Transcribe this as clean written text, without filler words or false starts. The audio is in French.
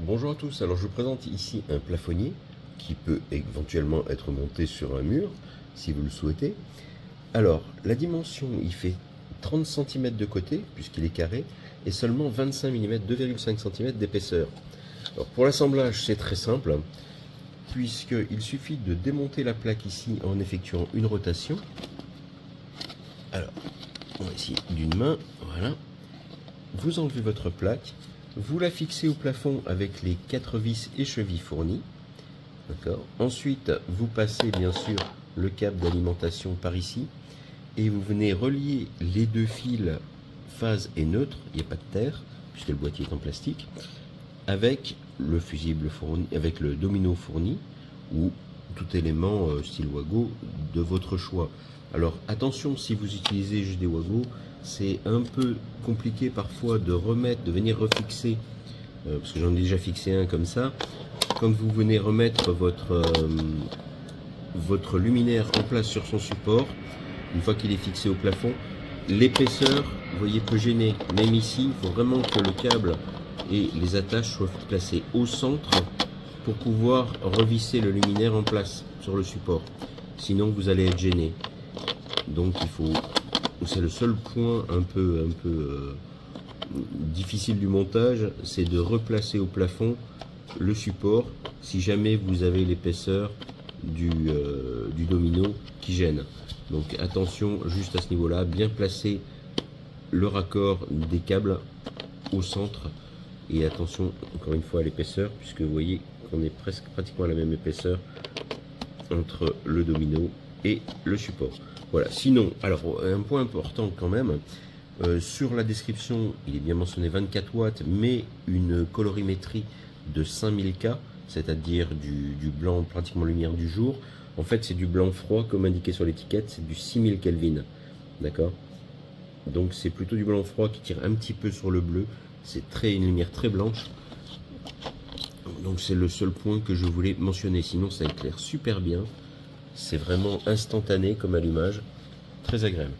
Bonjour à tous, alors je vous présente ici un plafonnier qui peut éventuellement être monté sur un mur si vous le souhaitez. Alors la dimension, il fait 30 cm de côté puisqu'il est carré et seulement 25 mm, 2,5 cm d'épaisseur. Alors pour l'assemblage c'est très simple puisqu'il suffit de démonter la plaque ici en effectuant une rotation. Alors on va essayer d'une main, voilà. Vous enlevez votre plaque. Vous la fixez au plafond avec les 4 vis et chevilles fournies. D'accord. Ensuite, vous passez bien sûr le câble d'alimentation par ici et vous venez relier les deux fils phase et neutre, il n'y a pas de terre puisque le boîtier est en plastique, avec le fusible fourni, avec le domino fourni ou tout élément style Wago de votre choix. Alors attention, si vous utilisez juste des Wago, c'est un peu compliqué parfois de remettre, de venir refixer, parce que j'en ai déjà fixé un comme ça. Quand vous venez remettre votre luminaire en place sur son support, une fois qu'il est fixé au plafond, l'épaisseur, vous voyez, peut gêner. Même ici, il faut vraiment que le câble et les attaches soient placées au centre pour pouvoir revisser le luminaire en place sur le support. Sinon, vous allez être gêné. Donc, c'est le seul point un peu difficile du montage, c'est de replacer au plafond le support si jamais vous avez l'épaisseur du domino qui gêne. Donc attention juste à ce niveau là, bien placer le raccord des câbles au centre et attention encore une fois à l'épaisseur puisque vous voyez qu'on est pratiquement à la même épaisseur entre le domino et le support. Voilà, sinon, alors un point important quand même, sur la description il est bien mentionné 24 watts mais une colorimétrie de 5000K, c'est-à-dire du blanc pratiquement lumière du jour. En fait c'est du blanc froid comme indiqué sur l'étiquette, c'est du 6000 Kelvin, d'accord. Donc c'est plutôt du blanc froid qui tire un petit peu sur le bleu, c'est une lumière très blanche. Donc c'est le seul point que je voulais mentionner, sinon ça éclaire super bien, c'est vraiment instantané comme allumage, très agréable.